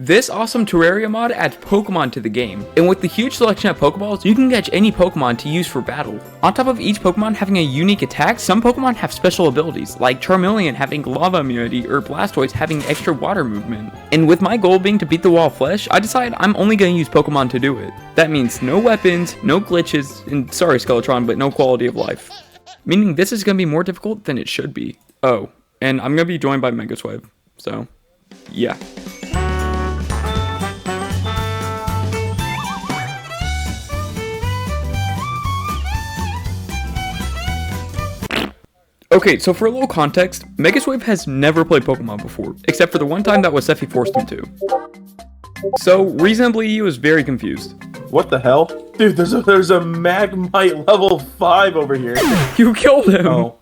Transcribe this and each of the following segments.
This awesome Terraria mod adds Pokemon to the game, and with the huge selection of Pokeballs, you can catch any Pokemon to use for battle. On top of each Pokemon having a unique attack, some Pokemon have special abilities, like Charmeleon having lava immunity or Blastoise having extra water movement. And with my goal being to beat the wall of flesh, I decided I'm only going to use Pokemon to do it. That means no weapons, no glitches, and sorry Skeletron, but no quality of life. Meaning this is going to be more difficult than it should be. Oh, and I'm going to be joined by Megaswave, so yeah. Okay, so for a little context, Megaswave has never played Pokemon before, except for the one time that was Seffi forced him to. So, reasonably, he was very confused. What the hell? Dude, there's a Magmite level 5 over here. You killed him! Oh.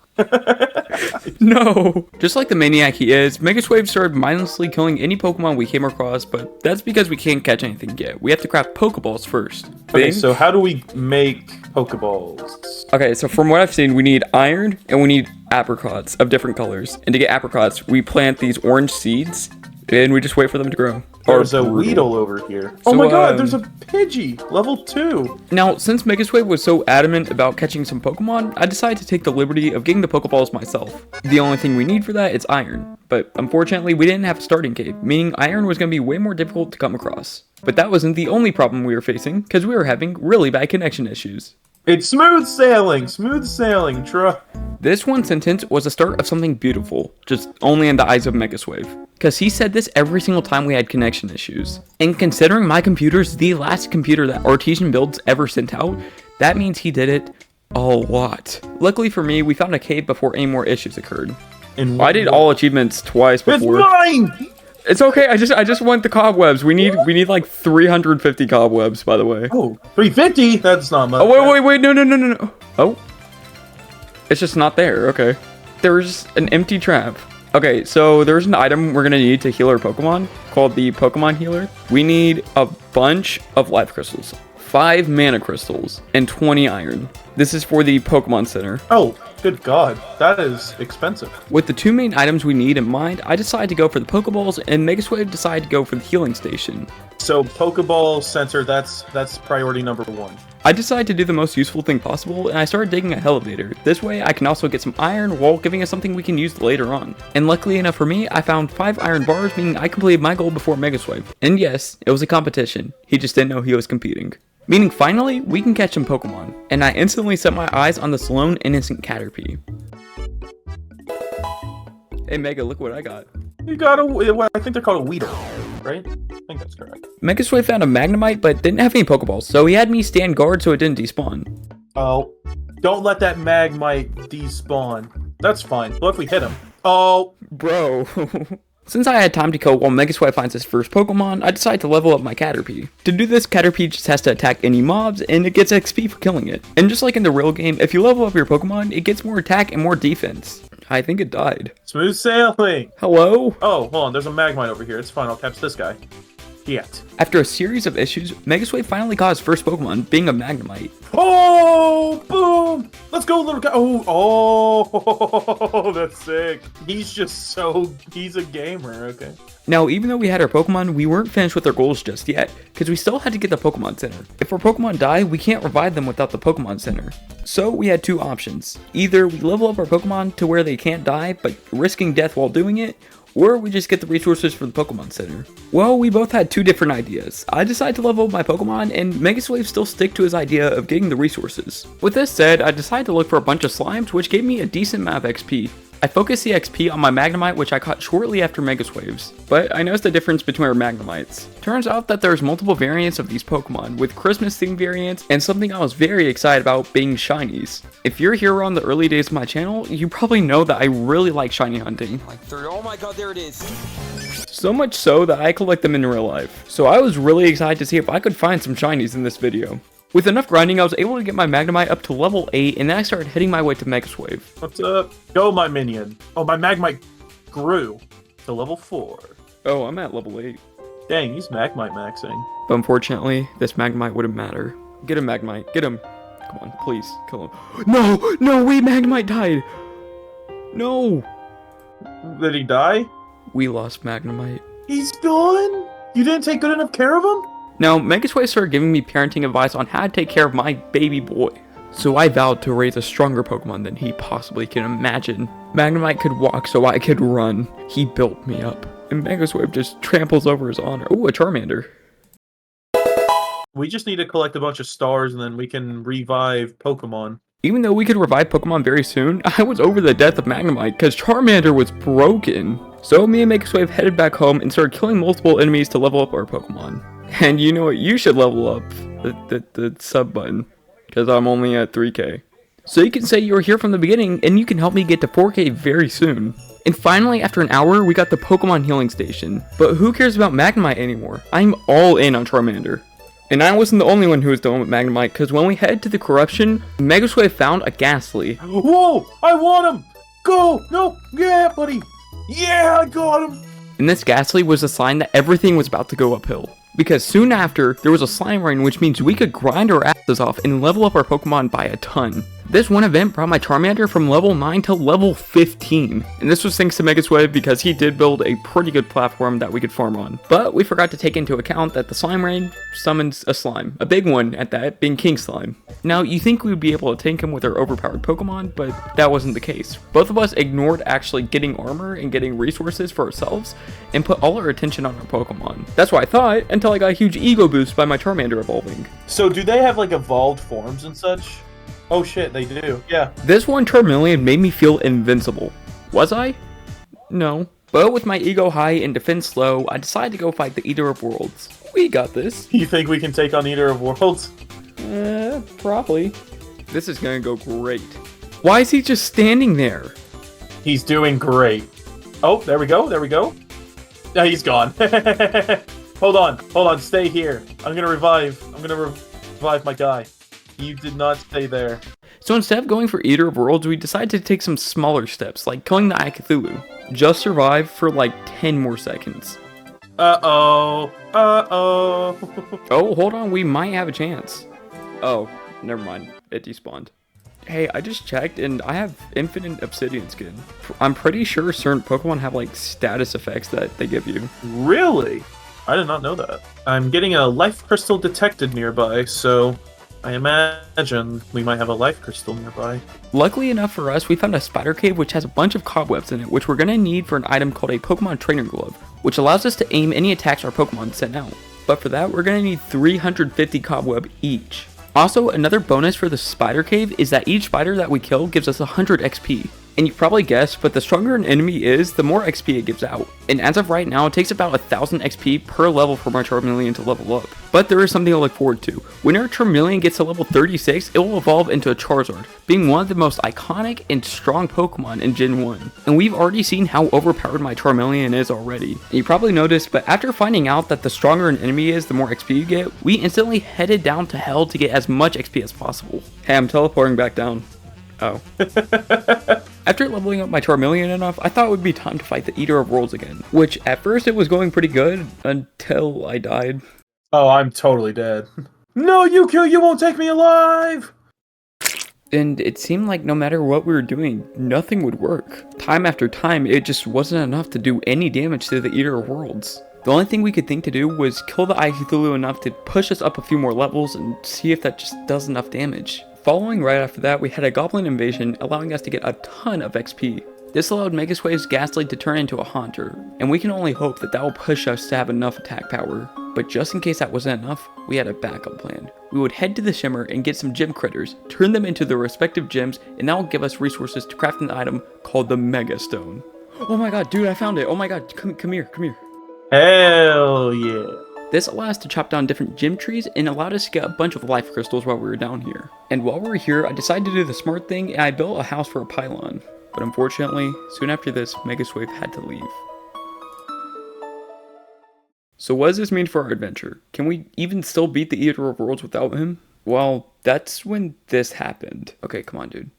No! Just like the maniac he is, Megaswave started mindlessly killing any Pokemon we came across, but that's because we can't catch anything yet. We have to craft Pokeballs first. Okay, so how do we make Pokeballs? Okay, so from what I've seen, we need iron, and we need apricots of different colors. And to get apricots, we plant these orange seeds, and we just wait for them to grow. There's a Weedle over here. So, oh my god, there's a Pidgey! Level 2! Now, since Megaswave was so adamant about catching some Pokemon, I decided to take the liberty of getting the Pokeballs myself. The only thing we need for that is iron. But unfortunately, we didn't have a starting cave, meaning iron was going to be way more difficult to come across. But that wasn't the only problem we were facing, because we were having really bad connection issues. It's smooth sailing, truh. This one sentence was the start of something beautiful, just only in the eyes of Megaswave. Because he said this every single time we had connection issues. And considering my computer's the last computer that Artesian Builds ever sent out, that means he did it a lot. Luckily for me, we found a cave before any more issues occurred. And I did all achievements twice before. It's mine! It's okay, I just want the cobwebs. We need like 350 cobwebs, by the way. Oh, 350? That's not much. Oh, wait, no. Oh. It's just not there, okay. There's an empty trap. Okay, so there's an item we're gonna need to heal our Pokemon called the Pokemon Healer. We need a bunch of life crystals, 5 mana crystals, and 20 iron. This is for the Pokemon Center. Oh, good god, that is expensive. With the 2 main items we need in mind, I decided to go for the Pokeballs, and Megaswave decided to go for the healing station. So Pokeball Center, that's priority number 1. I decided to do the most useful thing possible, and I started digging a elevator. This way I can also get some iron while giving us something we can use later on. And luckily enough for me, I found 5 iron bars, meaning I completed my goal before Megaswave. And yes, it was a competition. He just didn't know he was competing. Meaning finally, we can catch some Pokemon. And I instantly set my eyes on this lone innocent Caterpie. Hey Mega, look what I got. You got I think they're called a Weedle, right? I think that's correct. Megaswave found a Magnemite, but didn't have any Pokeballs, so he had me stand guard so it didn't despawn. Oh, don't let that Magmite despawn. That's fine. What if we hit him? Oh, bro. Since I had time to kill while Megaswave finds his first Pokemon, I decided to level up my Caterpie. To do this, Caterpie just has to attack any mobs, and it gets XP for killing it. And just like in the real game, if you level up your Pokemon, it gets more attack and more defense. I think it died. Smooth sailing! Hello? Oh, hold on, there's a Magmite over here. It's fine, I'll catch this guy. Yet. After a series of issues, Megaswave finally caught his first Pokemon, being a Magnemite. Oh, boom! Let's go, little guy. Oh, that's sick. He's a gamer, okay. Now, even though we had our Pokemon, we weren't finished with our goals just yet, because we still had to get the Pokemon Center. If our Pokemon die, we can't revive them without the Pokemon Center. So we had 2 options. Either we level up our Pokemon to where they can't die, but risking death while doing it, or we just get the resources for the Pokemon Center. Well, we both had 2 different ideas. I decided to level up my Pokemon, and Megaswave still stick to his idea of getting the resources. With this said, I decided to look for a bunch of slimes, which gave me a decent amount of XP. I focused the XP on my Magnemite, which I caught shortly after Megaswave's, but I noticed the difference between our Magnemites. Turns out that there's multiple variants of these Pokemon, with Christmas themed variants, and something I was very excited about being shinies. If you're here on the early days of my channel, you probably know that I really like shiny hunting. Oh my god, there it is. So much so that I collect them in real life. So I was really excited to see if I could find some shinies in this video. With enough grinding, I was able to get my Magnemite up to level 8, and then I started heading my way to Megaswave. What's up? Go, my minion. Oh, my Magmite grew to level 4. Oh, I'm at level 8. Dang, he's Magmite maxing. But unfortunately, this Magnemite wouldn't matter. Get him, Magnemite. Get him. Come on, please. Kill him. No, wait, Magnemite died. No. Did he die? We lost Magnemite. He's gone? You didn't take good enough care of him? Now, Megasway started giving me parenting advice on how to take care of my baby boy. So I vowed to raise a stronger Pokemon than he possibly can imagine. Magnemite could walk so I could run. He built me up. And Megaswave just tramples over his honor. Ooh, a Charmander. We just need to collect a bunch of stars and then we can revive Pokemon. Even though we could revive Pokemon very soon, I was over the death of Magnemite because Charmander was broken. So me and Megaswave headed back home and started killing multiple enemies to level up our Pokemon. And you know what? You should level up the sub button because I'm only at 3K. So you can say you were here from the beginning and you can help me get to 4K very soon. And finally, after an hour, we got the Pokemon healing station. But who cares about Magnemite anymore? I'm all in on Charmander. And I wasn't the only one who was done with Magnemite, because when we headed to the corruption, Megaswave found a Ghastly. Whoa! I want him! Go! No! Yeah, buddy! Yeah, I got him! And this Ghastly was a sign that everything was about to go uphill. Because soon after, there was a slime rain, which means we could grind our asses off and level up our Pokemon by a ton. This one event brought my Charmander from level 9 to level 15. And this was thanks to Megaswave because he did build a pretty good platform that we could farm on. But we forgot to take into account that the slime rain summons a slime. A big one at that, being King Slime. Now, you think we would be able to tank him with our overpowered Pokemon, but that wasn't the case. Both of us ignored actually getting armor and getting resources for ourselves and put all our attention on our Pokemon. That's what I thought until I got a huge ego boost by my Charmander evolving. So do they have like evolved forms and such? Oh shit, they do. Yeah. This one Charmeleon made me feel invincible. Was I? No. But with my ego high and defense low, I decided to go fight the Eater of Worlds. We got this. You think we can take on Eater of Worlds? Probably. This is gonna go great. Why is he just standing there? He's doing great. Oh, there we go, there we go. Yeah, he's gone. Hold on, stay here. I'm gonna revive my guy. You did not stay there. So instead of going for Eater of Worlds, we decided to take some smaller steps, like killing the Cthulhu. Just survive for like 10 more seconds. Uh-oh. Oh, hold on, we might have a chance. Oh, never mind, it despawned. Hey, I just checked and I have infinite obsidian skin. I'm pretty sure certain Pokemon have like status effects that they give you. Really? I did not know that. I'm getting a life crystal detected nearby, so I imagine we might have a life crystal nearby. Luckily enough for us, we found a spider cave which has a bunch of cobwebs in it, which we're going to need for an item called a Pokemon Trainer Glove, which allows us to aim any attacks our Pokemon send out. But for that, we're going to need 350 cobweb each. Also, another bonus for the spider cave is that each spider that we kill gives us 100 XP. And you probably guessed, but the stronger an enemy is, the more XP it gives out. And as of right now, it takes about 1000 XP per level for my Charmeleon to level up. But there is something to look forward to. When our Charmeleon gets to level 36, it will evolve into a Charizard, being one of the most iconic and strong Pokemon in Gen 1. And we've already seen how overpowered my Charmeleon is already. And you probably noticed, but after finding out that the stronger an enemy is, the more XP you get, we instantly headed down to hell to get as much XP as possible. Hey, I'm teleporting back down. Oh. After leveling up my Charmeleon enough, I thought it would be time to fight the Eater of Worlds again. Which, at first, it was going pretty good, until I died. Oh, I'm totally dead. No, you won't take me alive! And it seemed like no matter what we were doing, nothing would work. Time after time, it just wasn't enough to do any damage to the Eater of Worlds. The only thing we could think to do was kill the Cthulhu enough to push us up a few more levels and see if that just does enough damage. Following right after that, we had a Goblin invasion, allowing us to get a ton of XP. This allowed Megaswave's Ghastly to turn into a Haunter, and we can only hope that that will push us to have enough attack power. But just in case that wasn't enough, we had a backup plan. We would head to the Shimmer and get some gym critters, turn them into their respective gyms, and that will give us resources to craft an item called the Mega Stone. Oh my god, dude, I found it! Oh my god, come here. Hell yeah. This allowed us to chop down different gym trees and allowed us to get a bunch of life crystals while we were down here. And while we were here, I decided to do the smart thing and I built a house for a pylon. But unfortunately, soon after this, Megaswave had to leave. So what does this mean for our adventure? Can we even still beat the Eater of Worlds without him? Well, that's when this happened. Okay, come on, dude.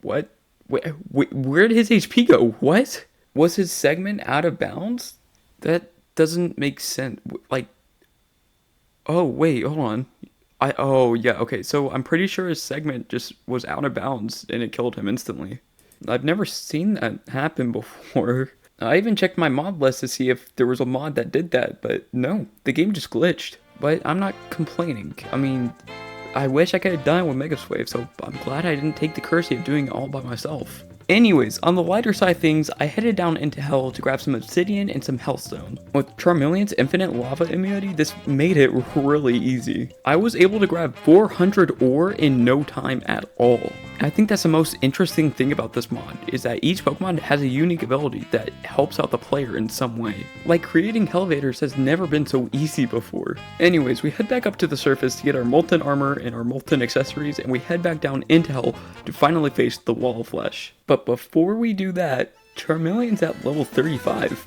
What? Wait, where did his HP go? What? Was his segment out of bounds? That doesn't make sense. Like, oh, wait, hold on. Oh, yeah, okay, so I'm pretty sure his segment just was out of bounds and it killed him instantly. I've never seen that happen before. I even checked my mod list to see if there was a mod that did that, but no, the game just glitched. But I'm not complaining. I mean, I wish I could have done it with Mega Swave, so I'm glad I didn't take the curse of doing it all by myself. Anyways, on the lighter side of things, I headed down into Hell to grab some obsidian and some hellstone. With Charmeleon's infinite lava immunity, this made it really easy. I was able to grab 400 ore in no time at all. I think that's the most interesting thing about this mod, is that each Pokemon has a unique ability that helps out the player in some way. Like, creating Hellivators has never been so easy before. Anyways, we head back up to the surface to get our molten armor and our molten accessories, and we head back down into Hell to finally face the Wall of Flesh. But before we do that, Charmeleon's at level 35.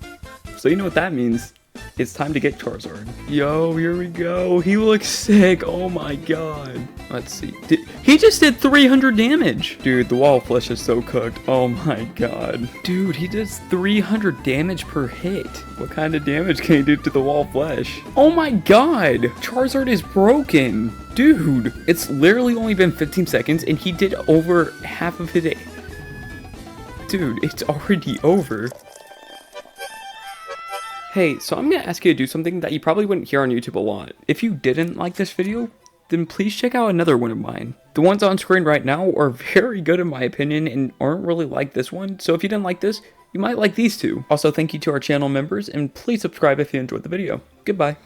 So you know what that means. It's time to get Charizard. Yo, here we go. He looks sick. Oh my god. Let's see. He just did 300 damage. Dude, the Wall of Flesh is so cooked. Oh my god. Dude, he does 300 damage per hit. What kind of damage can he do to the Wall of Flesh? Oh my god. Charizard is broken. Dude, it's literally only been 15 seconds and he did over half of his... Dude, it's already over. Hey, so I'm gonna ask you to do something that you probably wouldn't hear on YouTube a lot. If you didn't like this video, then please check out another one of mine. The ones on screen right now are very good in my opinion and aren't really like this one, so if you didn't like this, you might like these two. Also, thank you to our channel members, and please subscribe if you enjoyed the video. Goodbye.